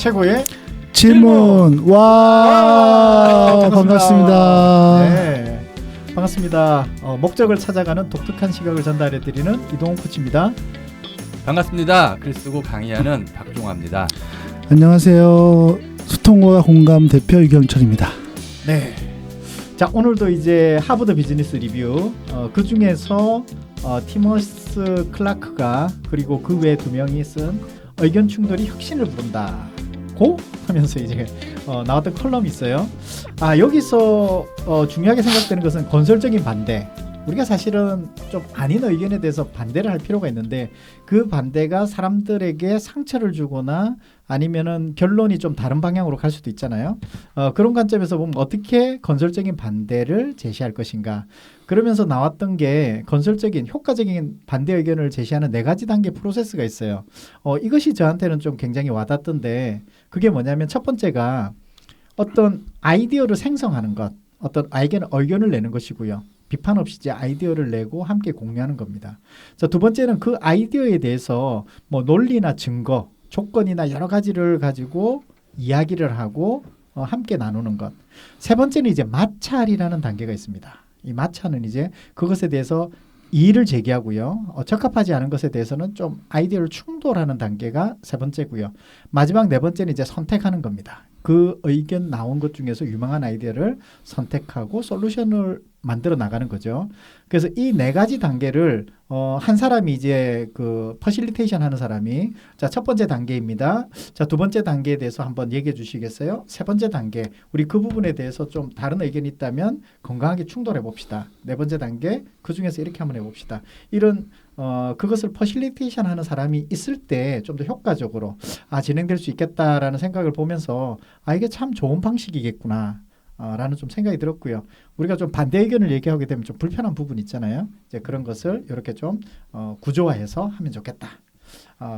최고의 질문. 와, 반갑습니다. 네, 반갑습니다. 목적을 찾아가는 독특한 시각을 전달해드리는 이동훈 코치입니다. 반갑습니다. 글 쓰고 강의하는 박종화입니다. 안녕하세요. 소통과 공감 대표 유경철입니다. 네. 자, 오늘도 이제 하버드 비즈니스 리뷰 그 중에서 티머스 클라크가 그리고 그 외 두 명이 쓴 의견 충돌이 혁신을 부른다고 하면서 이제 나왔던 컬럼이 있어요. 여기서 중요하게 생각되는 것은 건설적인 반대. 우리가 사실은 좀 아닌 의견에 대해서 반대를 할 필요가 있는데 그 반대가 사람들에게 상처를 주거나 아니면은 결론이 좀 다른 방향으로 갈 수도 있잖아요. 그런 관점에서 보면 어떻게 건설적인 반대를 제시할 것인가. 그러면서 나왔던 게 건설적인 효과적인 반대 의견을 제시하는 4가지 단계 프로세스가 있어요. 이것이 저한테는 좀 굉장히 와닿던데 그게 뭐냐면 첫 번째가 어떤 아이디어를 생성하는 것, 어떤 의견을 내는 것이고요. 비판 없이 이제 아이디어를 내고 함께 공유하는 겁니다. 자, 두 번째는 그 아이디어에 대해서 뭐 논리나 증거, 조건이나 여러 가지를 가지고 이야기를 하고 함께 나누는 것. 세 번째는 이제 마찰이라는 단계가 있습니다. 이 마찰은 이제 그것에 대해서 이의를 제기하고요. 적합하지 않은 것에 대해서는 좀 아이디어를 충돌하는 단계가 세 번째고요. 마지막 네 번째는 이제 선택하는 겁니다. 그 의견 나온 것 중에서 유망한 아이디어를 선택하고 솔루션을 만들어 나가는 거죠. 그래서 이 4가지 단계를 한 사람이 이제 그 퍼실리테이션 하는 사람이 자, 첫 번째 단계입니다. 자, 두 번째 단계에 대해서 한번 얘기해 주시겠어요? 세 번째 단계, 우리 그 부분에 대해서 좀 다른 의견이 있다면 건강하게 충돌해 봅시다. 네 번째 단계, 그 중에서 이렇게 한번 해봅시다. 이런 그것을 퍼실리테이션 하는 사람이 있을 때 좀 더 효과적으로 진행될 수 있겠다라는 생각을 보면서 이게 참 좋은 방식이겠구나 라는 좀 생각이 들었고요. 우리가 좀 반대 의견을 얘기하게 되면 좀 불편한 부분이 있잖아요. 이제 그런 것을 이렇게 좀 구조화해서 하면 좋겠다.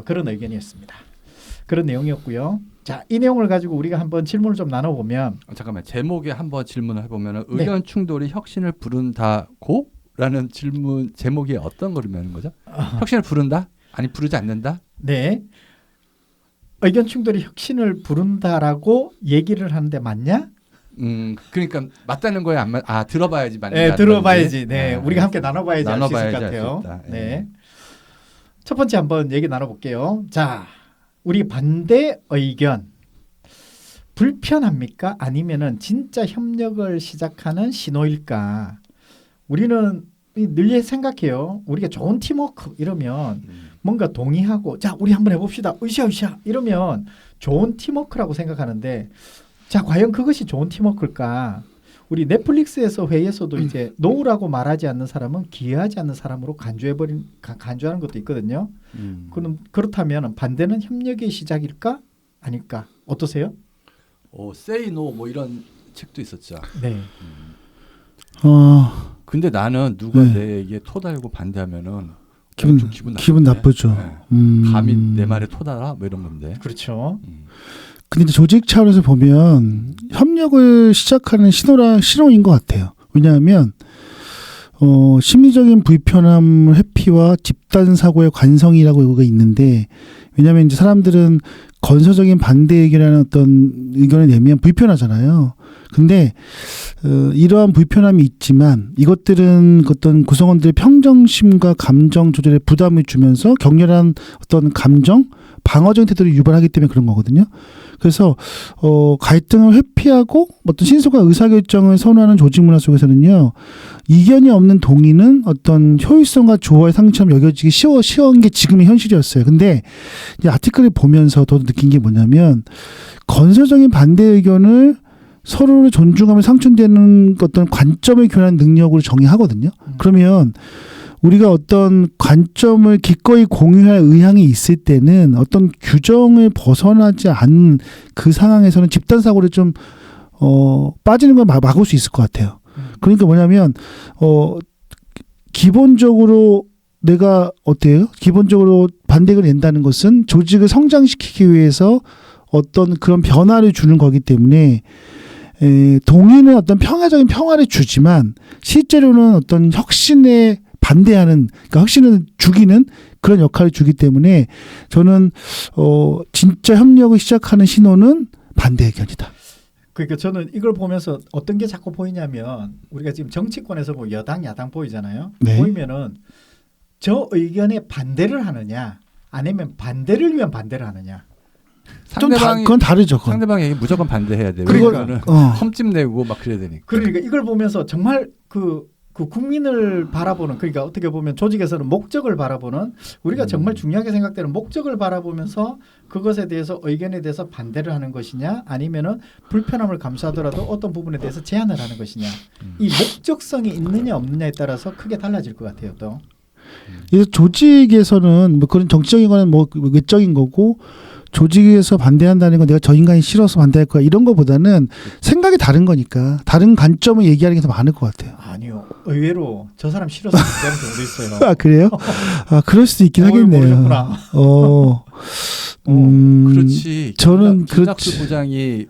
그런 의견이었습니다. 그런 내용이었고요. 자, 이 내용을 가지고 우리가 한번 질문을 좀 나눠보면 잠깐만, 제목에 한번 질문을 해보면 네. 의견 충돌이 혁신을 부른다고? 라는 질문 제목이 어떤 걸 의미하는 거죠? 혁신을 부른다? 아니 부르지 않는다? 네. 의견 충돌이 혁신을 부른다라고 얘기를 하는데 맞냐? 그러니까 맞다는 거에 들어봐야지 맞는 네, 들어봐야지. 네, 네, 우리가 함께 나눠봐야지 알 수 있을 것 나눠봐야지 같아요. 알 수 있다. 네. 첫 번째 한번 얘기 나눠볼게요. 자, 우리 반대 의견 불편합니까? 아니면은 진짜 협력을 시작하는 신호일까? 우리는 늘 생각해요. 우리가 좋은 팀워크 이러면 뭔가 동의하고 자, 우리 한번 해봅시다. 으쌰으쌰 이러면 좋은 팀워크라고 생각하는데 자, 과연 그것이 좋은 팀워크일까? 우리 넷플릭스에서 회의에서도 이제 노우라고 말하지 않는 사람은 기여하지 않는 사람으로 간주하는 것도 있거든요. 그럼 그렇다면 반대는 협력의 시작일까? 아닐까? 어떠세요? Say No 뭐 이런 책도 있었죠. 네. 근데 나는 누가 네. 내 얘기에 토달고 반대하면은 기분 나쁘죠. 네. 감히 내 말에 토달아? 뭐 이런 건데. 그렇죠. 근데 조직 차원에서 보면 협력을 시작하는 신호인 것 같아요. 왜냐하면 심리적인 불편함 회피와 집단 사고의 관성이라고 이거가 있는데, 왜냐하면 이제 사람들은 건설적인 반대 의견이라는 어떤 의견을 내면 불편하잖아요. 근데 이러한 불편함이 있지만 이것들은 어떤 구성원들의 평정심과 감정 조절에 부담을 주면서 격렬한 어떤 감정, 방어적인 태도를 유발하기 때문에 그런 거거든요. 그래서 갈등을 회피하고 어떤 신속한 의사결정을 선호하는 조직 문화 속에서는요, 이견이 없는 동의는 어떤 효율성과 조화의 상처럼 여겨지기 쉬운 게 지금의 현실이었어요. 근데 이 아티클을 보면서 더 느낀 게 뭐냐면 건설적인 반대 의견을 서로를 존중하며 상충되는 어떤 관점을 교환하는 능력으로 정의하거든요. 그러면 우리가 어떤 관점을 기꺼이 공유할 의향이 있을 때는 어떤 규정을 벗어나지 않은 그 상황에서는 집단 사고를 좀 빠지는 걸 막을 수 있을 것 같아요. 그러니까 뭐냐면 기본적으로 내가 어때요? 기본적으로 반대를 낸다는 것은 조직을 성장시키기 위해서 어떤 그런 변화를 주는 거기 때문에 동의는 어떤 평화적인 평화를 주지만 실제로는 어떤 혁신에 반대하는, 그러니까 혁신을 죽이는 그런 역할을 주기 때문에 저는 진짜 협력을 시작하는 신호는 반대 의견이다. 그러니까 저는 이걸 보면서 어떤 게 자꾸 보이냐면 우리가 지금 정치권에서 뭐 여당 야당 보이잖아요. 네. 보이면은 저 의견에 반대를 하느냐 아니면 반대를 위한 반대를 하느냐. 그건 다르죠. 그건. 상대방 얘기 무조건 반대해야 돼요. 그러니까. 그거는 험집 내고 막 그래야 되니까. 그러니까 이걸 보면서 정말 그 국민을 바라보는 그러니까 어떻게 보면 조직에서는 목적을 바라보는 우리가 정말 중요하게 생각되는 목적을 바라보면서 그것에 대해서 의견에 대해서 반대를 하는 것이냐 아니면은 불편함을 감수하더라도 어떤 부분에 대해서 제한을 하는 것이냐 이 목적성이 있느냐 없느냐에 따라서 크게 달라질 것 같아요. 또 그래서 조직에서는 뭐 그런 정치적인 거는 뭐 외적인 거고 조직에서 반대한다는 건 내가 저 인간이 싫어서 반대할 거야 이런 거보다는 생각이 다른 거니까 다른 관점을 얘기하는 게 더 많을 것 같아요. 아니요. 의외로 저 사람 싫어서 반대하는 경우도 있어요. 아 그래요? 아 그럴 수도 있긴 하겠네요. 모르셨구나. 그렇지. 저는 김낙수 부장이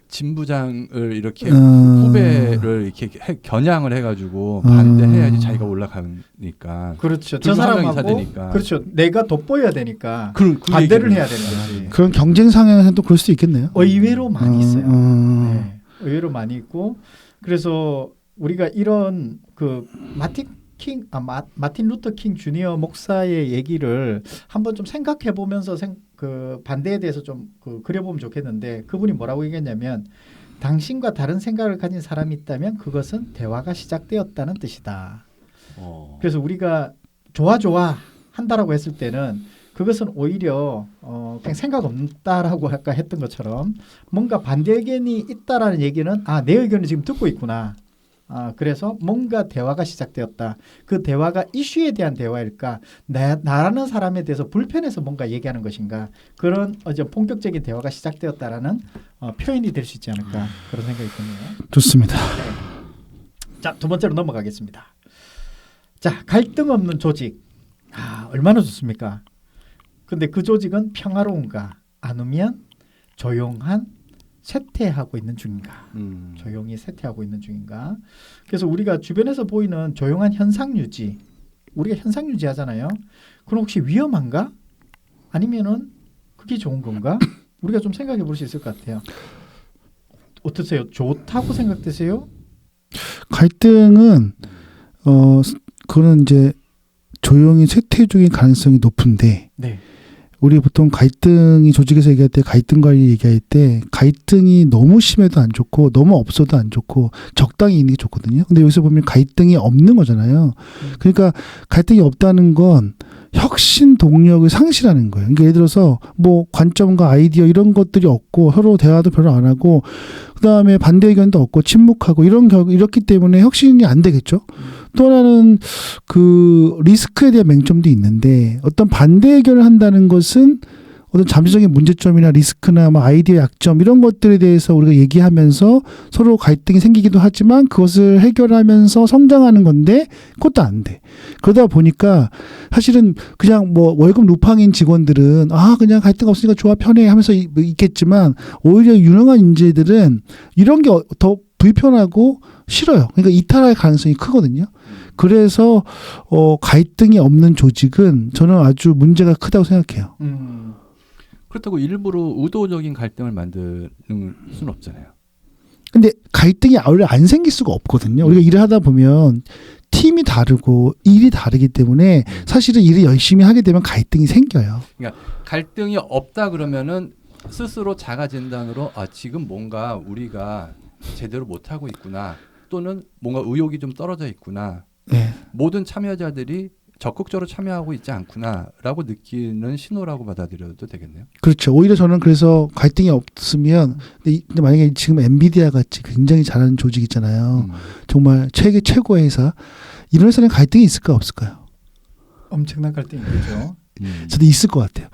진 부장을 이렇게 후배를 이렇게 겨냥을 해가지고 반대해야지 자기가 올라가니까. 그렇죠. 저 사람하고 되니까. 그렇죠. 내가 돋보여야 되니까 그 반대를 해야 되는 거지. 그런 경쟁 상황에서는 또 그럴 수도 있겠네요. 의외로 많이 있어요. 네. 의외로 많이 있고 그래서 우리가 이런 그 마틴 루터 킹 주니어 목사의 얘기를 한번 좀 생각해 보면서 그 반대에 대해서 좀 그려보면 좋겠는데 그분이 뭐라고 얘기했냐면 당신과 다른 생각을 가진 사람이 있다면 그것은 대화가 시작되었다는 뜻이다. 그래서 우리가 좋아 한다라고 했을 때는 그것은 오히려 그냥 생각 없다라고 아까 했던 것처럼 뭔가 반대 의견이 있다라는 얘기는 내 의견을 지금 듣고 있구나. 그래서 뭔가 대화가 시작되었다. 그 대화가 이슈에 대한 대화일까? 나라는 사람에 대해서 불편해서 뭔가 얘기하는 것인가? 그런 본격적인 대화가 시작되었다라는 표현이 될 수 있지 않을까? 그런 생각이 드네요. 좋습니다. 자, 두 번째로 넘어가겠습니다. 자, 갈등 없는 조직. 얼마나 좋습니까? 근데 그 조직은 평화로운가? 아니면 조용한 쇠퇴하고 있는 중인가? 조용히 쇠퇴하고 있는 중인가? 그래서 우리가 주변에서 보이는 조용한 현상 유지, 우리가 현상 유지하잖아요. 그럼 혹시 위험한가? 아니면은 그게 좋은 건가? 우리가 좀 생각해 볼 수 있을 것 같아요. 어떠세요? 좋다고 생각되세요? 갈등은 그거는 이제 조용히 쇠퇴 중인 가능성이 높은데. 네. 우리 보통 갈등이 조직에서 얘기할 때 갈등 관리 얘기할 때 갈등이 너무 심해도 안 좋고 너무 없어도 안 좋고 적당히 있는 게 좋거든요. 근데 여기서 보면 갈등이 없는 거잖아요. 그러니까 갈등이 없다는 건 혁신 동력을 상실하는 거예요. 그러니까 예를 들어서 뭐 관점과 아이디어 이런 것들이 없고 서로 대화도 별로 안 하고 그다음에 반대 의견도 없고 침묵하고 이렇기 때문에 혁신이 안 되겠죠. 또 하나는 그 리스크에 대한 맹점도 있는데 어떤 반대 의견을 한다는 것은 어떤 잠재적인 문제점이나 리스크나 뭐 아이디어 약점 이런 것들에 대해서 우리가 얘기하면서 서로 갈등이 생기기도 하지만 그것을 해결하면서 성장하는 건데 그것도 안 돼. 그러다 보니까 사실은 그냥 뭐 월급 루팡인 직원들은 그냥 갈등 없으니까 좋아 편해 하면서 있겠지만 오히려 유능한 인재들은 이런 게 더 불편하고 싫어요. 그러니까 이탈할 가능성이 크거든요. 그래서 갈등이 없는 조직은 저는 아주 문제가 크다고 생각해요. 그렇다고 일부러 의도적인 갈등을 만드는 수는 없잖아요. 근데 갈등이 원래 안 생길 수가 없거든요. 우리가 일을 하다 보면 팀이 다르고 일이 다르기 때문에 사실은 일을 열심히 하게 되면 갈등이 생겨요. 그러니까 갈등이 없다 그러면은 스스로 자가 진단으로 지금 뭔가 우리가 제대로 못 하고 있구나 또는 뭔가 의욕이 좀 떨어져 있구나. 네. 모든 참여자들이 적극적으로 참여하고 있지 않구나라고 느끼는 신호라고 받아들여도 되겠네요. 그렇죠. 오히려 저는 그래서 갈등이 없으면 근데 만약에 지금 엔비디아 같이 굉장히 잘하는 조직 있잖아요. 정말 최고의 회사 이런 회사는 갈등이 있을까 없을까요? 엄청난 갈등이 있죠. 저도 있을 것 같아요.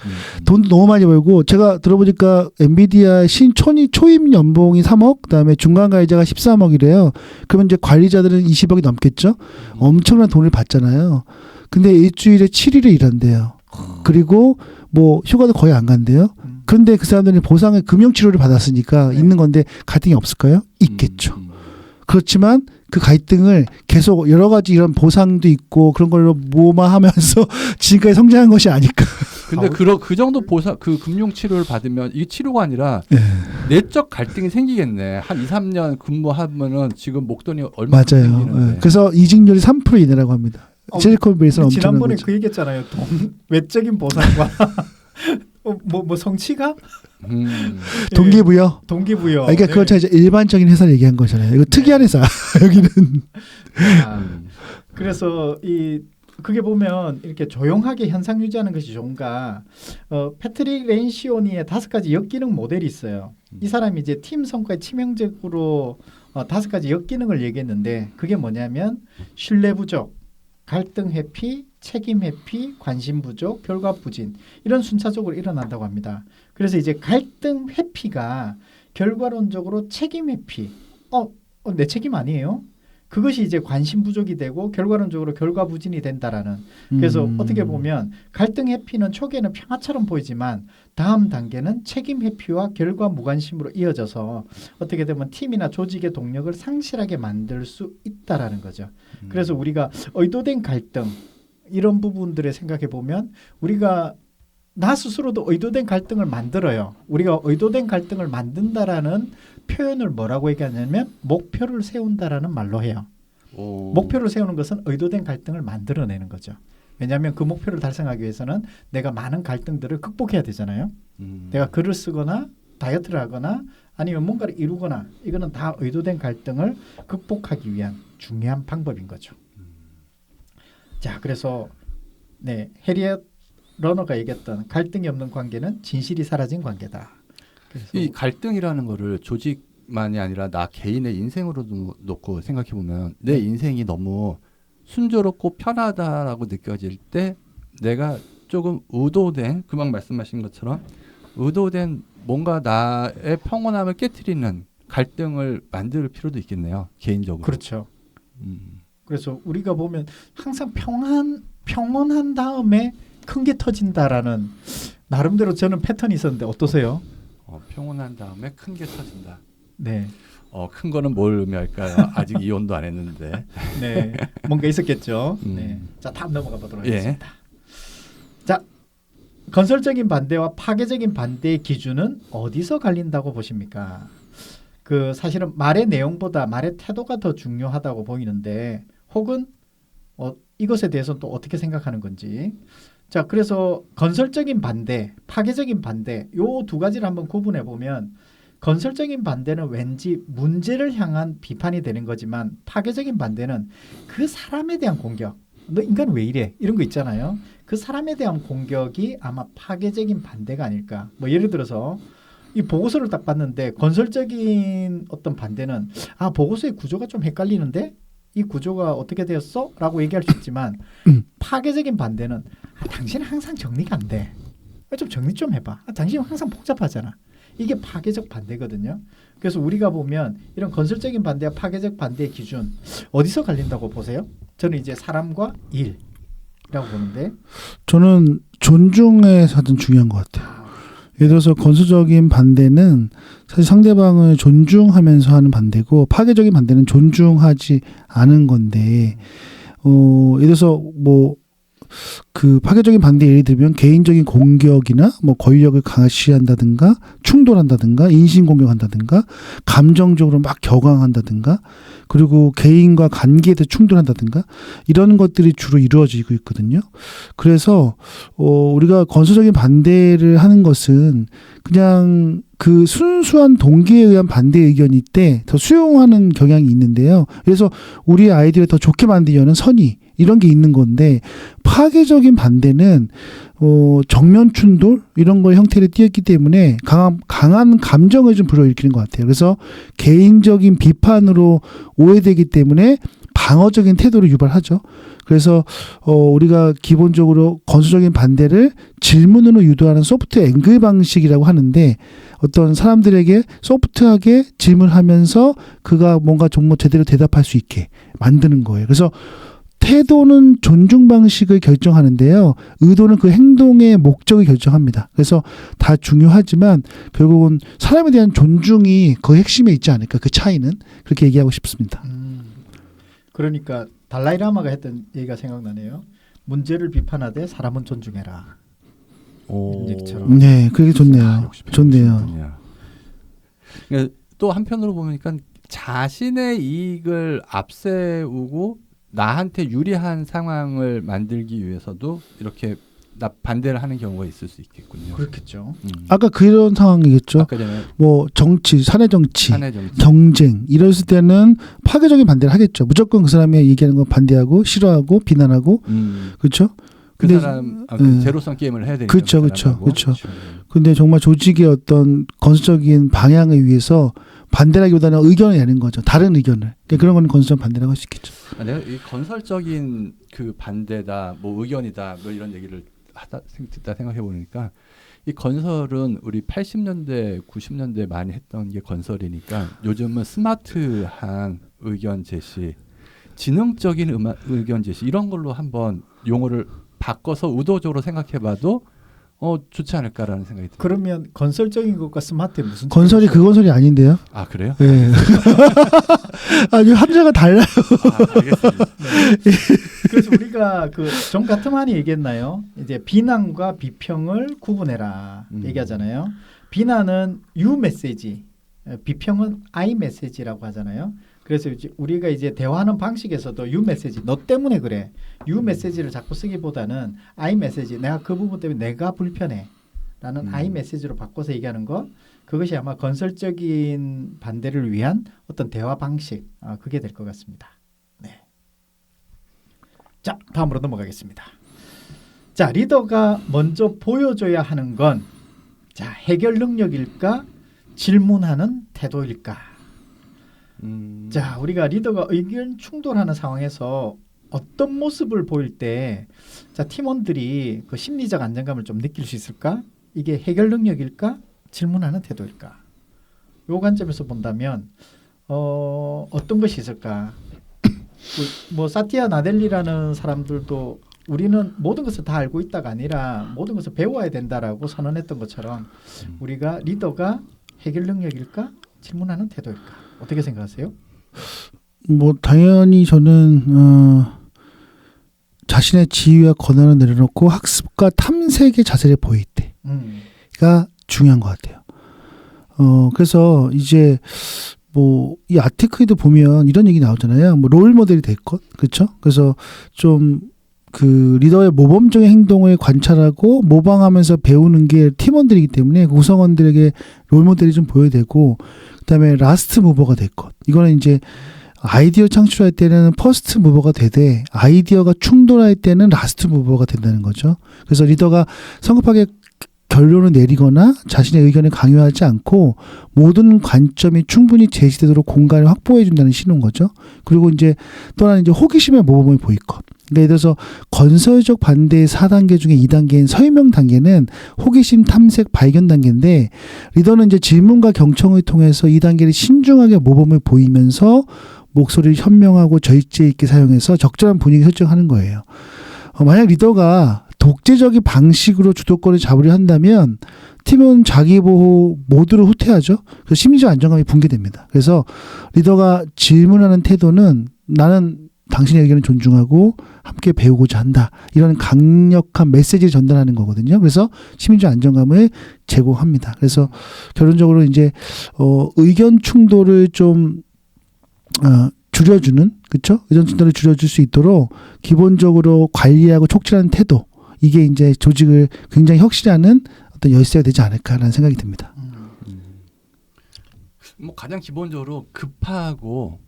돈도 너무 많이 벌고 제가 들어보니까 엔비디아 초임 연봉이 3억 그다음에 중간 가이자가 13억이래요. 그러면 이제 관리자들은 20억이 넘겠죠. 엄청난 돈을 받잖아요. 근데 일주일에 7일을 일한대요. 그리고 뭐 휴가도 거의 안 간대요. 그런데 그 사람들은 보상을 금융치료를 받았으니까 있는 건데 갈등이 없을까요? 있겠죠. 그렇지만 그 갈등을 계속 여러 가지 이런 보상도 있고 그런 걸로 모마하면서 지금까지 성장한 것이 아닐까. 근데 그 정도 보상 그 금융 치료를 받으면 이게 치료가 아니라 네. 내적 갈등이 생기겠네. 한 2, 3년 근무하면은 지금 목돈이 얼마 맞아요. 생기는데. 네. 그래서 이직률이 3% 이내라고 합니다. 실리콘밸리에서는 엄청난 지난번에 거죠. 그 얘기했잖아요. 외적인 보상과 뭐 성취감, 동기부여. 동기부여. 그러니까 그걸 제가 이제 일반적인 회사를 얘기한 거잖아요. 이거 특이한 회사. 여기는. 그래서 그게 보면 이렇게 조용하게 현상 유지하는 것이 좋은가. 패트릭 렌시오니의 5가지 역기능 모델이 있어요. 이 사람이 이제 팀 성과에 치명적으로 5가지 역기능을 얘기했는데 그게 뭐냐면 신뢰 부족, 갈등 회피, 책임 회피, 관심 부족, 결과 부진 이런 순차적으로 일어난다고 합니다. 그래서 이제 갈등 회피가 결과론적으로 책임 회피, 내 책임 아니에요? 그것이 이제 관심 부족이 되고 결과론적으로 결과 부진이 된다라는. 그래서 어떻게 보면 갈등 회피는 초기에는 평화처럼 보이지만 다음 단계는 책임 회피와 결과 무관심으로 이어져서 어떻게 되면 팀이나 조직의 동력을 상실하게 만들 수 있다라는 거죠. 그래서 우리가 의도된 갈등 이런 부분들을 생각해 보면 우리가 나 스스로도 의도된 갈등을 만들어요. 우리가 의도된 갈등을 만든다라는 표현을 뭐라고 얘기하냐면 목표를 세운다라는 말로 해요. 목표를 세우는 것은 의도된 갈등을 만들어내는 거죠. 왜냐하면 그 목표를 달성하기 위해서는 내가 많은 갈등들을 극복해야 되잖아요. 내가 글을 쓰거나 다이어트를 하거나 아니면 뭔가를 이루거나 이거는 다 의도된 갈등을 극복하기 위한 중요한 방법인 거죠. 자, 그래서 해리엇 러너가 얘기했던 갈등이 없는 관계는 진실이 사라진 관계다. 이 갈등이라는 거를 조직만이 아니라 나 개인의 인생으로도 놓고 생각해 보면 내 인생이 너무 순조롭고 편하다라고 느껴질 때 내가 조금 의도된 그만 말씀하신 것처럼 의도된 뭔가 나의 평온함을 깨트리는 갈등을 만들 필요도 있겠네요. 개인적으로. 그렇죠. 그래서 우리가 보면 항상 평온한 다음에 큰 게 터진다라는 나름대로 저는 패턴이 있었는데 어떠세요? 평온한 다음에 큰 게 터진다. 네. 큰 거는 뭘 의미할까요? 아직 이혼도 안 했는데. 네. 뭔가 있었겠죠. 네. 자, 다음 넘어가 보도록 하겠습니다. 자, 건설적인 반대와 파괴적인 반대의 기준은 어디서 갈린다고 보십니까? 사실은 말의 내용보다 말의 태도가 더 중요하다고 보이는데 혹은 이것에 대해서는 또 어떻게 생각하는 건지. 자, 그래서 건설적인 반대, 파괴적인 반대 요 두 가지를 한번 구분해 보면 건설적인 반대는 왠지 문제를 향한 비판이 되는 거지만 파괴적인 반대는 그 사람에 대한 공격. 너 인간 왜 이래? 이런 거 있잖아요. 그 사람에 대한 공격이 아마 파괴적인 반대가 아닐까. 뭐 예를 들어서 이 보고서를 딱 봤는데 건설적인 어떤 반대는 보고서의 구조가 좀 헷갈리는데 이 구조가 어떻게 되었어? 라고 얘기할 수 있지만 파괴적인 반대는 당신은 항상 정리가 안 돼. 좀 정리 좀 해봐. 당신은 항상 복잡하잖아. 이게 파괴적 반대거든요. 그래서 우리가 보면 이런 건설적인 반대와 파괴적 반대의 기준 어디서 갈린다고 보세요? 저는 이제 사람과 일이라고 보는데 저는 존중에서 가장 중요한 것 같아요. 예를 들어서 건설적인 반대는 사실 상대방을 존중하면서 하는 반대고 파괴적인 반대는 존중하지 않은 건데 예를 들어서 그 파괴적인 반대 예를 들면 개인적인 공격이나 권력을 강시한다든가 충돌한다든가 인신공격한다든가 감정적으로 막 격앙한다든가 그리고 개인과 관계에 대해 충돌한다든가 이런 것들이 주로 이루어지고 있거든요. 그래서 우리가 건설적인 반대를 하는 것은 그냥 그 순수한 동기에 의한 반대 의견일 때 더 수용하는 경향이 있는데요. 그래서 우리 아이디어를 더 좋게 만들려는 선의 이런 게 있는 건데 파괴적인 반대는 정면 충돌 이런 걸 형태를 띄었기 때문에 강한 감정을 좀 불러일으키는 것 같아요. 그래서 개인적인 비판으로 오해되기 때문에 방어적인 태도를 유발하죠. 그래서 우리가 기본적으로 건설적인 반대를 질문으로 유도하는 소프트 앵글 방식이라고 하는데 어떤 사람들에게 소프트하게 질문하면서 그가 뭔가 정말 제대로 대답할 수 있게 만드는 거예요. 그래서 태도는 존중 방식을 결정하는데요. 의도는 그 행동의 목적을 결정합니다. 그래서 다 중요하지만 결국은 사람에 대한 존중이 그 핵심에 있지 않을까. 그 차이는 그렇게 얘기하고 싶습니다. 그러니까 달라이라마가 했던 얘기가 생각나네요. 문제를 비판하되 사람은 존중해라. 이런 얘기처럼. 네, 그게 좋네요. 역시 좋네요. 배우신분이야. 그러니까 또 한편으로 보니까 자신의 이익을 앞세우고 나한테 유리한 상황을 만들기 위해서도 이렇게 반대를 하는 경우가 있을 수 있겠군요. 그렇겠죠. 아까 그런 상황이겠죠. 아까 전에 뭐 정치, 사내 정치, 사내 정치. 경쟁 이랬을 때는 파괴적인 반대를 하겠죠. 무조건 그 사람이 얘기하는 거 반대하고 싫어하고 비난하고 그렇죠. 그 근데 사람 네. 제로성 게임을 해야 되니까. 그렇죠, 그 그렇죠, 사람하고. 그렇죠. 근데 정말 조직의 어떤 건설적인 방향을 위해서 반대라기보다는 의견을 내는 거죠. 다른 의견을. 그러니까 그런 거는 건설 반대라고 할 수 있겠죠. 내가 이 건설적인 그 반대다, 뭐 의견이다, 뭐 이런 얘기를 듣다 생각해 보니까 이 건설은 우리 80년대, 90년대 많이 했던 게 건설이니까 요즘은 스마트한 의견 제시, 지능적인 의견 제시 이런 걸로 한번 용어를 바꿔서 의도적으로 생각해봐도 좋지 않을까라는 생각이 듭니다. 그러면 건설적인 것과 스마트에 무슨 건설이 그 건설이 아닌데요. 아 그래요? 네. 아니 함자가 달라요. 알겠습니다. 그래서 우리가 그 존 가트만이 얘기했나요? 이제 비난과 비평을 구분해라 얘기하잖아요. 비난은 you 메시지, 비평은 I 메시지라고 하잖아요. 그래서 이제 우리가 이제 대화하는 방식에서도 you 메시지, 너 때문에 그래. you 메시지를 자꾸 쓰기보다는 I 메시지, 내가 그 부분 때문에 내가 불편해. 라는 I 메시지로 바꿔서 얘기하는 거, 그것이 아마 건설적인 반대를 위한 어떤 대화 방식, 그게 될 것 같습니다. 네. 자, 다음으로 넘어가겠습니다. 자, 리더가 먼저 보여줘야 하는 건 자, 해결 능력일까? 질문하는 태도일까? 자, 우리가 리더가 의견 충돌하는 상황에서 어떤 모습을 보일 때 자, 팀원들이 그 심리적 안정감을 좀 느낄 수 있을까? 이게 해결 능력일까? 질문하는 태도일까? 요 관점에서 본다면 어떤 것이 있을까? 뭐 사티아 나델리라는 사람들도 우리는 모든 것을 다 알고 있다가 아니라 모든 것을 배워야 된다라고 선언했던 것처럼 우리가 리더가 해결 능력일까? 질문하는 태도일까? 어떻게 생각하세요? 뭐 당연히 저는 자신의 지위와 권한을 내려놓고 학습과 탐색의 자세를 보일 때가 중요한 것 같아요. 그래서 이제 뭐 이 아티클에도 보면 이런 얘기 나오잖아요. 뭐 롤 모델이 될 것, 그렇죠? 그래서 좀 그 리더의 모범적인 행동을 관찰하고 모방하면서 배우는 게 팀원들이기 때문에 구성원들에게 롤 모델이 좀 보여야 되고, 그다음에 라스트 무버가 될 것. 이거는 이제 아이디어 창출할 때는 퍼스트 무버가 되되 아이디어가 충돌할 때는 라스트 무버가 된다는 거죠. 그래서 리더가 성급하게 결론을 내리거나 자신의 의견을 강요하지 않고 모든 관점이 충분히 제시되도록 공간을 확보해 준다는 신호인 거죠. 그리고 이제 또 하나는 이제 호기심의 모범을 보일 것. 그러니까 예를 들어서 건설적 반대의 4단계 중에 2단계인 설명 단계는 호기심 탐색 발견 단계인데, 리더는 이제 질문과 경청을 통해서 2단계를 신중하게 모범을 보이면서 목소리를 현명하고 절제 있게 사용해서 적절한 분위기 설정하는 거예요. 만약 리더가 독재적인 방식으로 주도권을 잡으려 한다면 팀은 자기보호 모두를 후퇴하죠. 그래서 심리적 안정감이 붕괴됩니다. 그래서 리더가 질문하는 태도는 나는 당신의 의견을 존중하고 함께 배우고자 한다. 이런 강력한 메시지를 전달하는 거거든요. 그래서 심리적 안정감을 제공합니다. 그래서 결론적으로 이제 의견 충돌을 좀 줄여주는, 그렇죠? 의견 충돌을 줄여줄 수 있도록 기본적으로 관리하고 촉진하는 태도, 이게 이제 조직을 굉장히 혁신하는 어떤 열쇠가 되지 않을까라는 생각이 듭니다. 뭐 가장 기본적으로 급하고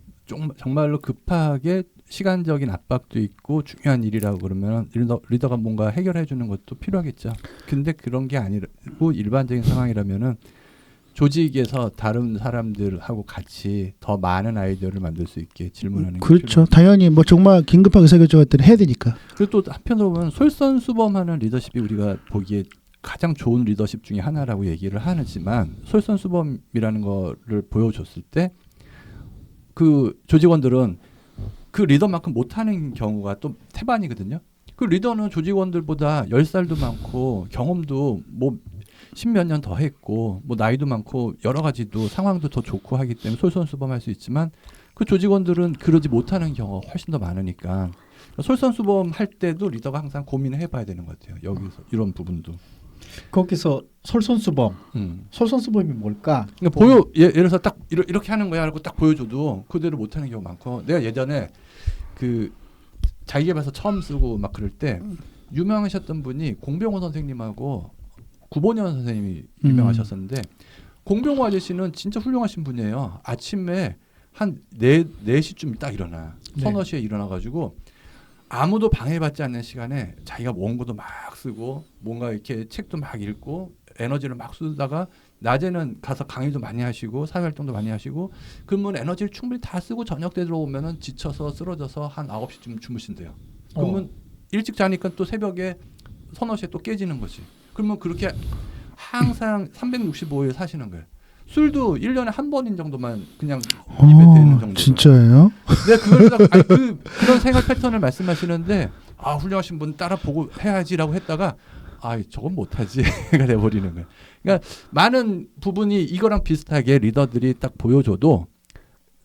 정말로 급하게 시간적인 압박도 있고 중요한 일이라고 그러면 리더가 뭔가 해결해 주는 것도 필요하겠죠. 근데 그런 게 아니고 일반적인 상황이라면은 조직에서 다른 사람들하고 같이 더 많은 아이디어를 만들 수 있게 질문하는 게 그렇죠. 필요합니다. 당연히 뭐 정말 긴급하게 의사결정할 때는 해야 되니까. 그리고 또 한편으로 보면 솔선수범하는 리더십이 우리가 보기에 가장 좋은 리더십 중에 하나라고 얘기를 하지만, 솔선수범이라는 거를 보여줬을 때 그 조직원들은 그 리더만큼 못하는 경우가 또 태반이거든요. 그 리더는 조직원들보다 10살도 많고 경험도 뭐 십몇 년 더 했고 뭐 나이도 많고 여러 가지도 상황도 더 좋고 하기 때문에 솔선수범할 수 있지만 그 조직원들은 그러지 못하는 경우가 훨씬 더 많으니까 솔선수범할 때도 리더가 항상 고민을 해봐야 되는 것 같아요. 여기서 이런 부분도. 거기서 솔선수범. 솔선수범이 뭘까? 그러니까 보여 예를 들어서 딱 이렇게 하는 거야 하고 딱 보여줘도 그대로 못하는 경우 많고 내가 예전에 그 자기개발서 처음 쓰고 막 그럴 때 유명하셨던 분이 공병호 선생님하고 구본현 선생님이 유명하셨었는데 공병호 아저씨는 진짜 훌륭하신 분이에요. 아침에 한 4시쯤 딱 일어나. 네. 서너 시에 일어나가지고 아무도 방해받지 않는 시간에 자기가 원고도 막 쓰고 뭔가 이렇게 책도 막 읽고 에너지를 막 쓰다가 낮에는 가서 강의도 많이 하시고 사회활동도 많이 하시고 그러면 에너지를 충분히 다 쓰고 저녁 때 들어오면은 지쳐서 쓰러져서 한 9시쯤 주무신대요. 그러면 일찍 자니까 또 새벽에 서너 시에 또 깨지는 거지. 그러면 그렇게 항상 365일 사시는 거예요. 술도 1년에 한 번인 정도만 그냥 입에 대는 정도. 진짜예요? 네, 그걸 그런 생활 패턴을 말씀하시는데 아 훌륭하신 분 따라 보고 해야지라고 했다가 아 저건 못하지가 돼버리는 거예요. 그러니까 많은 부분이 이거랑 비슷하게 리더들이 딱 보여줘도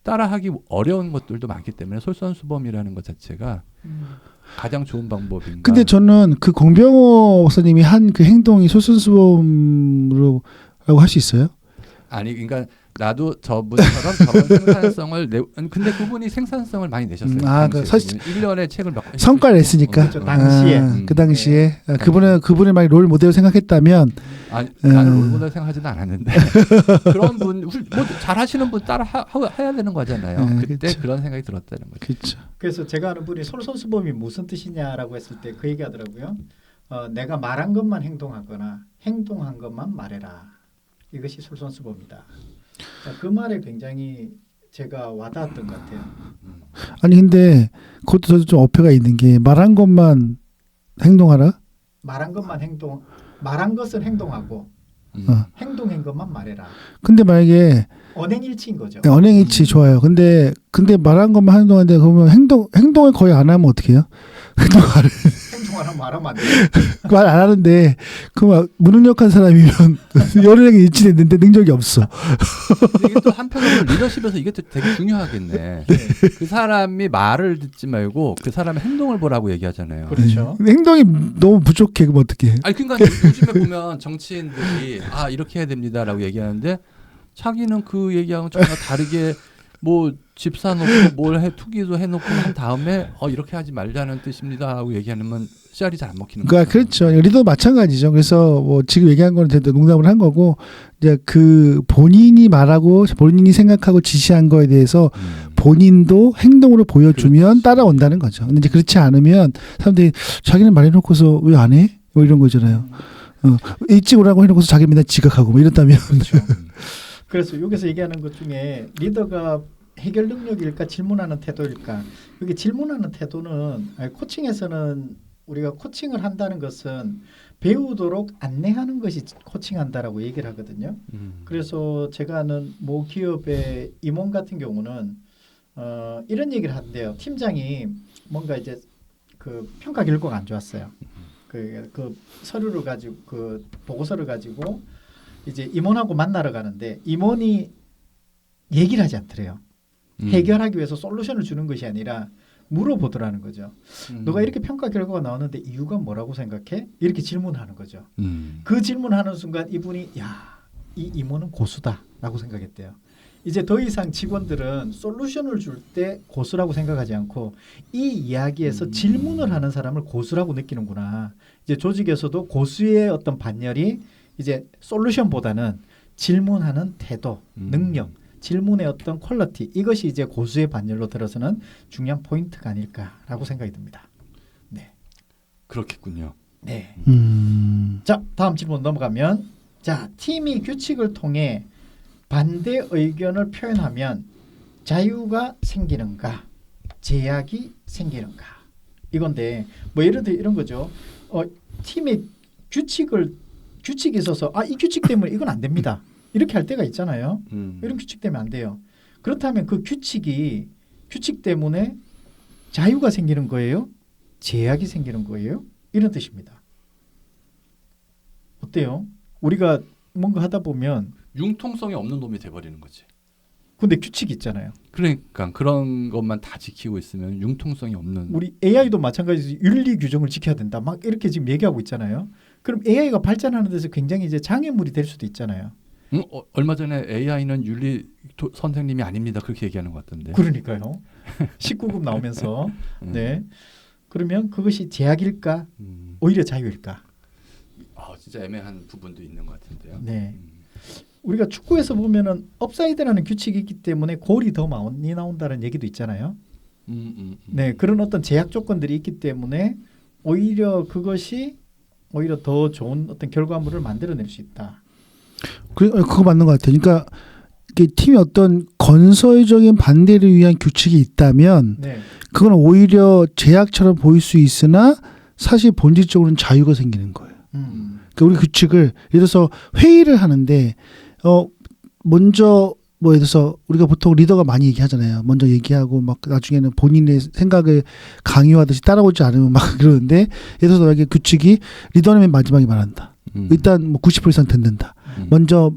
따라하기 어려운 것들도 많기 때문에 솔선수범이라는 것 자체가 가장 좋은 방법인가. 근데 저는 그 공병호 박사님이 한 그 행동이 솔선수범으로 라고 할 수 있어요? 아니 그러니까 나도 저분처럼 저런 생산성을 근데 그분이 생산성을 많이 내셨어요. 그 1년에 책을 몇 권 성과를 냈으니까. 그렇죠, 당시에. 그 당시에 그분을 많이 롤 모델로 생각했다면 나는 롤모델 생각하지는 않았는데 그런 분 뭐 잘하시는 분 따라 해야 되는 거잖아요. 그때 그쵸. 그런 생각이 들었다는 거죠. 그렇죠. 그래서 제가 아는 분이 솔선수범이 무슨 뜻이냐라고 했을 때 그 얘기하더라고요. 내가 말한 것만 행동하거나 행동한 것만 말해라. 이것이 솔선수범이다. 그 말에 굉장히 제가 와닿았던 것 같아요. 아니 근데 그것도 저도 좀 어폐가 있는 게 말한 것만 행동하라. 말한 것은 행동하고 행동한 것만 말해라. 근데 만약에 언행일치인 거죠. 언행일치 좋아요. 근데 말한 것만 행동하는데 그러면 행동을 거의 안 하면 어떻게 해요? 행동하라 말하면 안 돼. 말 안 하는데 그 무능력한 사람이면 여러 개 일치됐는데 능력이 없어. 근데 이게 또 한편으로 리더십에서 이게 또 되게 중요하겠네. 그 사람이 말을 듣지 말고 그 사람의 행동을 보라고 얘기하잖아요. 그렇죠. 근데 행동이 너무 부족해. 그럼 어떻게 해? 아니 그러니까 요즘에 보면 정치인들이 이렇게 해야 됩니다라고 얘기하는데 자기는 그 얘기하고는 전혀 다르게 뭐 집 사놓고 뭘 투기도 해놓고 한 다음에 이렇게 하지 말자는 뜻입니다 하고 얘기하면 씨알이 잘 안 먹히는 거예요. 그러니까 그렇죠. 리더 마찬가지죠. 그래서 뭐 지금 얘기한 거는 농담을 한 거고 이제 그 본인이 말하고 본인이 생각하고 지시한 거에 대해서 본인도 행동으로 보여주면 그렇지. 따라온다는 거죠. 근데 이제 그렇지 않으면 사람들이 자기는 말해놓고서 왜 안 해? 뭐 이런 거잖아요. 일찍 오라고 해놓고서 자기 맨날 지각하고 뭐 이렇다면. 그렇죠. 그래서 여기서 얘기하는 것 중에 리더가 해결 능력일까 질문하는 태도일까? 여기 질문하는 태도는 코칭에서는 우리가 코칭을 한다는 것은 배우도록 안내하는 것이 코칭한다라고 얘기를 하거든요. 그래서 제가 아는 모 기업의 임원 같은 경우는 이런 얘기를 하는데요. 팀장이 뭔가 이제 그 평가 결과가 안 좋았어요. 그 서류를 가지고 그 보고서를 가지고 이제 임원하고 만나러 가는데 임원이 얘기를 하지 않더래요. 해결하기 위해서 솔루션을 주는 것이 아니라 물어보더라는 거죠. 너가 이렇게 평가 결과가 나왔는데 이유가 뭐라고 생각해? 이렇게 질문하는 거죠. 그 질문하는 순간 이분이 이 임원은 고수다라고 생각했대요. 이제 더 이상 직원들은 솔루션을 줄 때 고수라고 생각하지 않고 이 이야기에서 질문을 하는 사람을 고수라고 느끼는구나. 이제 조직에서도 고수의 어떤 반열이 이제 솔루션보다는 질문하는 태도, 능력, 질문의 어떤 퀄리티 이것이 이제 고수의 반열로 들어서는 중요한 포인트가 아닐까라고 생각이 듭니다. 네, 그렇겠군요. 네. 자, 다음 질문 넘어가면 자, 팀이 규칙을 통해 반대 의견을 표현하면 자유가 생기는가, 제약이 생기는가? 이건데 뭐 예를 들어 이런 거죠. 팀의 규칙이 있어서 이 규칙 때문에 이건 안 됩니다. 이렇게 할 때가 있잖아요. 이런 규칙 때문에 안 돼요. 그렇다면 그 규칙 때문에 자유가 생기는 거예요? 제약이 생기는 거예요? 이런 뜻입니다. 어때요? 우리가 뭔가 하다 보면 융통성이 없는 놈이 돼버리는 거지. 근데 규칙이 있잖아요. 그러니까 그런 것만 다 지키고 있으면 융통성이 없는. 우리 AI도 마찬가지로 윤리 규정을 지켜야 된다. 막 이렇게 지금 얘기하고 있잖아요. 그럼 AI가 발전하는 데서 굉장히 이제 장애물이 될 수도 있잖아요. 얼마 전에 AI는 윤리 선생님이 아닙니다. 그렇게 얘기하는 것 같던데. 그러니까요. 19금 나오면서 네. 그러면 그것이 제약일까? 오히려 자유일까? 진짜 애매한 부분도 있는 것 같은데요. 네. 우리가 축구에서 보면은 업사이드라는 규칙이 있기 때문에 골이 더 많이 나온다는 얘기도 있잖아요. 네, 그런 어떤 제약 조건들이 있기 때문에 오히려 그것이 오히려 더 좋은 어떤 결과물을 만들어낼 수 있다. 그거 맞는 것 같아요. 그러니까 이게 팀이 어떤 건설적인 반대를 위한 규칙이 있다면 네. 그건 오히려 제약처럼 보일 수 있으나 사실 본질적으로는 자유가 생기는 거예요. 그러니까 우리 규칙을 예를 들어서 회의를 하는데 먼저 뭐 예를 들어서 우리가 보통 리더가 많이 얘기하잖아요. 먼저 얘기하고 막 나중에는 본인의 생각을 강요하듯이 따라오지 않으면 막 그러는데 예를 들어서 만약에 규칙이 리더는 맨 마지막에 말한다. 일단 뭐 90% 이상 듣는다. 먼저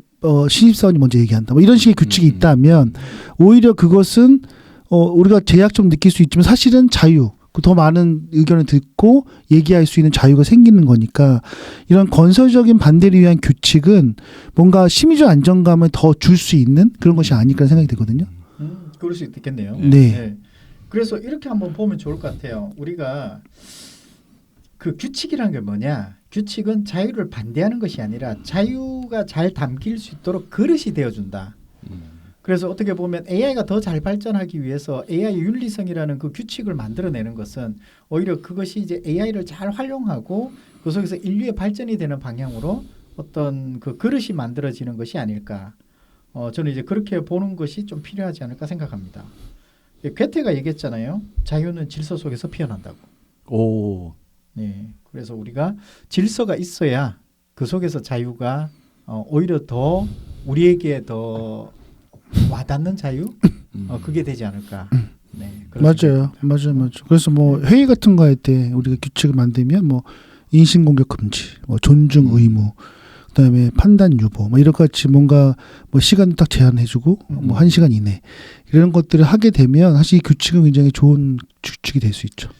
신입사원이 먼저 얘기한다. 뭐 이런 식의 규칙이 있다면 오히려 그것은 우리가 제약처럼 느낄 수 있지만 사실은 자유. 더 많은 의견을 듣고 얘기할 수 있는 자유가 생기는 거니까 이런 건설적인 반대를 위한 규칙은 뭔가 심리적 안정감을 더 줄 수 있는 그런 것이 아닐까 생각이 들거든요. 그럴 수 있겠네요. 네. 네. 그래서 이렇게 한번 보면 좋을 것 같아요. 우리가 그 규칙이란 게 뭐냐? 규칙은 자유를 반대하는 것이 아니라 자유가 잘 담길 수 있도록 그릇이 되어준다. 그래서 어떻게 보면 AI가 더 잘 발전하기 위해서 AI 윤리성이라는 그 규칙을 만들어내는 것은 오히려 그것이 이제 AI를 잘 활용하고 그 속에서 인류의 발전이 되는 방향으로 어떤 그 그릇이 만들어지는 것이 아닐까. 저는 이제 그렇게 보는 것이 좀 필요하지 않을까 생각합니다. 괴테가 얘기했잖아요. 자유는 질서 속에서 피어난다고. 오. 네. 그래서 우리가 질서가 있어야 그 속에서 자유가 오히려 더 우리에게 더 와닿는 자유? 그게 되지 않을까. 네, 맞아요. 그래서 뭐 회의 같은 거 할 때 우리가 규칙을 만들면 뭐 인신공격 금지, 뭐 존중 의무, 그다음에 판단 유보, 뭐 이런 것 같이 뭔가 뭐 시간을 딱 제한해주고 뭐 1시간 이내 이런 것들을 하게 되면 사실 이 규칙은 굉장히 좋은 규칙이 될 수 있죠.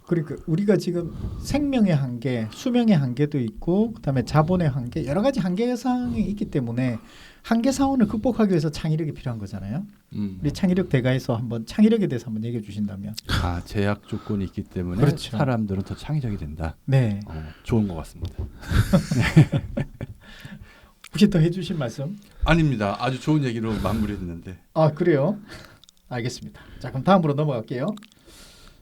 그러니까 우리가 지금 생명의 한계, 수명의 한계도 있고, 그다음에 자본의 한계, 여러 가지 한계 사항이 있기 때문에 한계 사원을 극복하기 위해서 창의력이 필요한 거잖아요. 우리 창의력 대가에서 한번 창의력에 대해서 한번 얘기해 주신다면. 제약 조건이 있기 때문에 그렇죠. 사람들은 더 창의적이 된다. 네. 좋은 것 같습니다. 혹시 더 해주실 말씀? 아닙니다. 아주 좋은 얘기로 마무리했는데. 그래요? 알겠습니다. 자, 그럼 다음으로 넘어갈게요.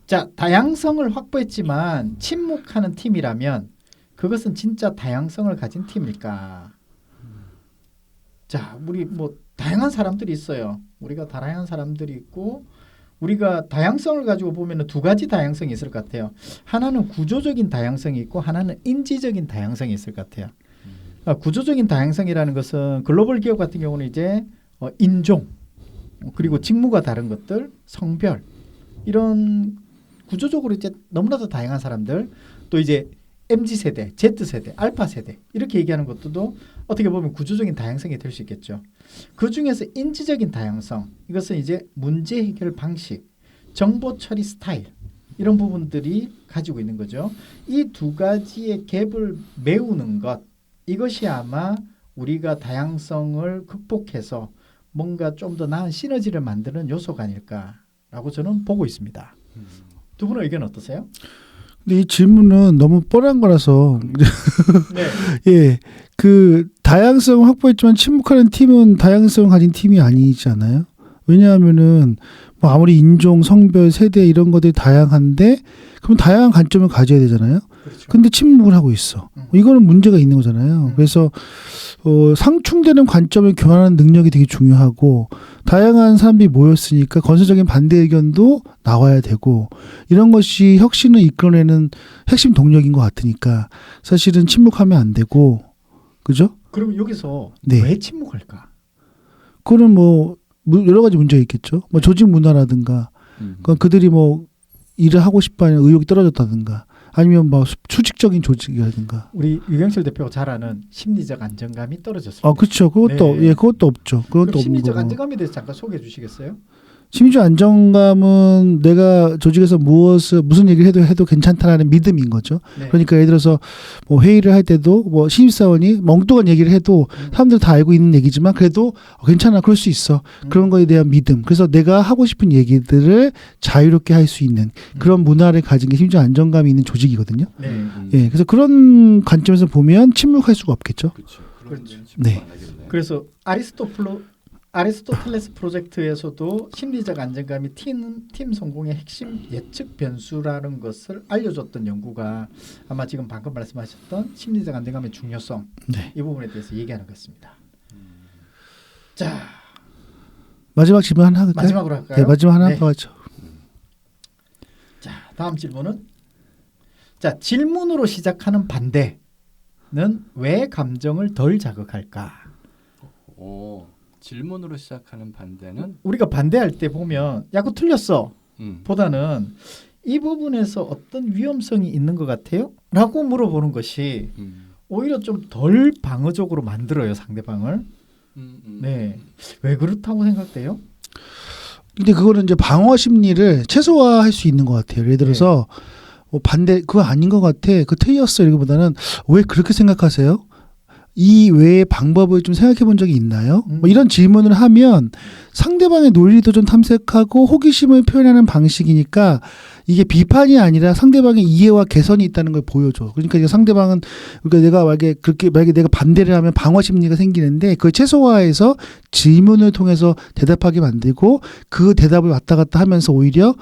자, 다양성을 확보했지만 침묵하는 팀이라면 그것은 진짜 다양성을 가진 팀일까? 자, 우리 뭐 다양한 사람들이 있어요. 우리가 다양한 사람들이 있고 우리가 다양성을 가지고 보면은 두 가지 다양성이 있을 것 같아요. 하나는 구조적인 다양성이 있고 하나는 인지적인 다양성이 있을 것 같아요. 구조적인 다양성이라는 것은 글로벌 기업 같은 경우는 이제 인종 그리고 직무가 다른 것들, 성별 이런 구조적으로 이제 너무나도 다양한 사람들 또 이제 MZ세대, Z세대, 알파세대 이렇게 얘기하는 것도 어떻게 보면 구조적인 다양성이 될 수 있겠죠. 그중에서 인지적인 다양성 이것은 이제 문제 해결 방식, 정보 처리 스타일 이런 부분들이 가지고 있는 거죠. 이 두 가지의 갭을 메우는 것 이것이 아마 우리가 다양성을 극복해서 뭔가 좀 더 나은 시너지를 만드는 요소가 아닐까라고 저는 보고 있습니다. 두 분의 의견 어떠세요? 근데 이 질문은 너무 뻔한 거라서 네. 예, 그 다양성을 확보했지만 침묵하는 팀은 다양성을 가진 팀이 아니지 않아요? 왜냐하면은 뭐 아무리 인종, 성별, 세대 이런 것들이 다양한데 그럼 다양한 관점을 가져야 되잖아요. 그렇죠. 근데 침묵을 하고 있어. 이거는 문제가 있는 거잖아요. 그래서 상충되는 관점을 교환하는 능력이 되게 중요하고 다양한 사람들이 모였으니까 건설적인 반대 의견도 나와야 되고 이런 것이 혁신을 이끌어내는 핵심 동력인 것 같으니까 사실은 침묵하면 안 되고 그죠? 그럼 여기서 네. 왜 침묵할까? 그거는 뭐 여러 가지 문제가 있겠죠. 뭐 조직 문화라든가 그들이 뭐 일을 하고 싶어 하는 의욕이 떨어졌다든가 아니면 뭐 수직적인 조직이라든가. 우리 유경실 대표가 잘 아는 심리적 안정감이 떨어졌습니다. 그렇죠. 그것도 네. 예, 그것도 없죠. 그것도 그럼 없는 심리적 거고. 안정감에 대해서 잠깐 소개해 주시겠어요? 심리적 안정감은 내가 조직에서 무슨 얘기를 해도 괜찮다라는 믿음인 거죠. 네. 그러니까 예를 들어서 뭐 회의를 할 때도 뭐 신입사원이 멍뚱한 얘기를 해도 사람들 다 알고 있는 얘기지만 그래도 괜찮아, 그럴 수 있어. 그런 거에 대한 믿음. 그래서 내가 하고 싶은 얘기들을 자유롭게 할 수 있는 그런 문화를 가진 게 심리적 안정감이 있는 조직이거든요. 네. 예, 그래서 그런 관점에서 보면 침묵할 수가 없겠죠. 그렇죠. 그렇죠. 네. 그래서 아리스토텔레스 프로젝트에서도 심리적 안정감이 팀 성공의 핵심 예측 변수라는 것을 알려줬던 연구가 아마 지금 방금 말씀하셨던 심리적 안정감의 중요성 네. 이 부분에 대해서 얘기하는 것 같습니다. 자, 마지막 질문 하나 할까요? 마지막으로 할까요? 네, 마지막 하나 네. 더 하죠. 자, 다음 질문은 자, 질문으로 시작하는 반대는 왜 감정을 덜 자극할까? 질문으로 시작하는 반대는 우리가 반대할 때 보면 야, 그거 틀렸어. 음. 보다는 이 부분에서 어떤 위험성이 있는 것 같아요? 라고 물어보는 것이 오히려 좀 덜 방어적으로 만들어요, 상대방을. 네. 왜 그렇다고 생각돼요? 근데 그거는 이제 방어 심리를 최소화할 수 있는 것 같아요. 예를 들어서 뭐 반대 그거 아닌 것 같아, 그 틀렸어 이거보다는 왜 그렇게 생각하세요? 이 외의 방법을 좀 생각해 본 적이 있나요? 뭐 이런 질문을 하면 상대방의 논리도 좀 탐색하고 호기심을 표현하는 방식이니까 이게 비판이 아니라 상대방의 이해와 개선이 있다는 걸 보여줘. 그러니까 이제 상대방은 그러니까 내가 만약에 내가 반대를 하면 방어 심리가 생기는데 그걸 최소화해서 질문을 통해서 대답하게 만들고 그 대답을 왔다 갔다 하면서 오히려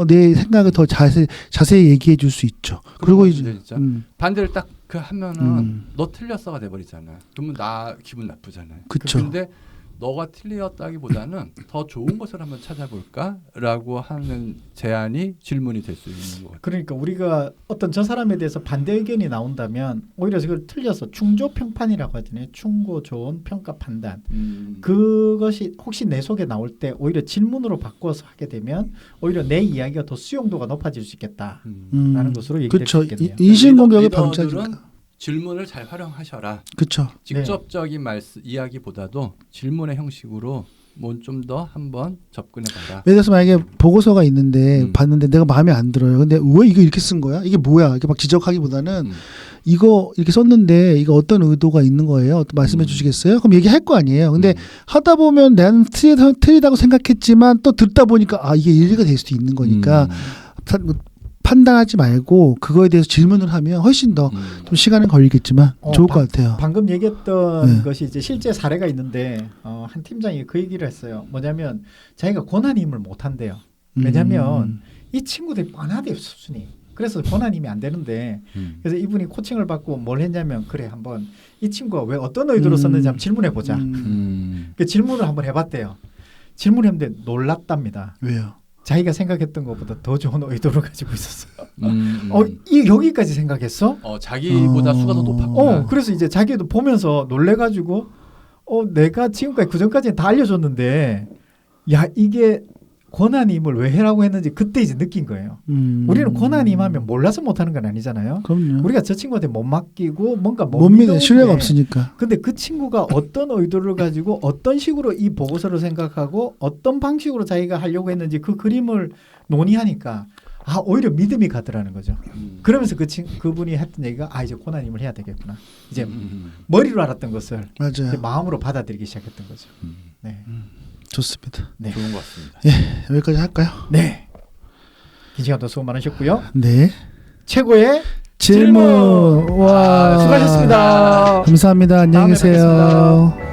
내 생각을 더 자세히 얘기해 줄 수 있죠. 그리고 이제 진짜 반대를 딱 그 하면은 너 틀렸어가 돼버리잖아. 그러면 나 기분 나쁘잖아요. 그쵸. 근데 너가 틀렸다기보다는 더 좋은 것을 한번 찾아볼까라고 하는 제안이 질문이 될 수 있는 것 같아요. 그러니까 우리가 어떤 저 사람에 대해서 반대 의견이 나온다면 오히려 그걸 틀려서 충조 평판이라고 하잖아요. 충고, 조언, 평가, 판단. 그것이 혹시 내 속에 나올 때 오히려 질문으로 바꿔서 하게 되면 오히려 내 이야기가 더 수용도가 높아질 수 있겠다라는 것으로 얘기될 수 그렇죠. 있겠네요. 인신공격의 리더들은 방지하니까. 질문을 잘 활용하셔라. 그렇죠. 직접적인 이야기보다도 질문의 형식으로 뭐 좀 더 한번 접근해봐라. 예를 들어서 만약에 보고서가 있는데 봤는데 내가 마음에 안 들어요. 근데 왜 이거 이렇게 쓴 거야? 이게 뭐야? 이렇게 막 지적하기보다는 이거 이렇게 썼는데 이거 어떤 의도가 있는 거예요? 말씀해 주시겠어요? 그럼 얘기할 거 아니에요. 근데 하다 보면 나는 틀리다고 생각했지만 또 듣다 보니까 아 이게 일리가 될 수도 있는 거니까 판단하지 말고 그거에 대해서 질문을 하면 훨씬 더 좀 시간은 걸리겠지만 좋을 것 같아요. 방금 얘기했던 것이 이제 실제 사례가 있는데 한 팀장이 그 얘기를 했어요. 뭐냐면 자기가 권한임을 못 한대요. 왜냐하면 이 친구들이 뻔하대요, 수준이. 그래서 권한임이 안 되는데 그래서 이분이 코칭을 받고 뭘 했냐면 그래 한번 이 친구가 왜 어떤 의도로 썼는지 한번 질문해 보자. 그 질문을 한번 해봤대요. 질문했는데 놀랐답니다. 왜요? 자기가 생각했던 것보다 더 좋은 의도를 가지고 있었어요. 여기까지 생각했어? 자기보다 수가 더 높았구나. 그래서 이제 자기도 보면서 놀래가지고 내가 지금까지 그전까지는 다 알려줬는데 야 이게 권한임을 왜 해라고 했는지 그때 이제 느낀 거예요. 우리는 권한임 하면 몰라서 못하는 건 아니잖아요. 그럼요. 우리가 저 친구한테 못 맡기고 뭔가 못 믿어 신뢰가 없으니까. 근데 그 친구가 어떤 의도를 가지고 어떤 식으로 이 보고서를 생각하고 어떤 방식으로 자기가 하려고 했는지 그 그림을 논의하니까 오히려 믿음이 가더라는 거죠. 그러면서 그분이 했던 얘기가 이제 권한임을 해야 되겠구나. 이제 머리로 알았던 것을 맞아요. 이제 마음으로 받아들이기 시작했던 거죠. 네. 좋습니다. 네. 좋은 것 같습니다. 예, 여기까지 할까요? 네. 긴 시간 더 수고 많으셨고요. 네. 최고의 질문. 와. 수고하셨습니다. 감사합니다. 안녕히 다음에 계세요. 뵙겠습니다.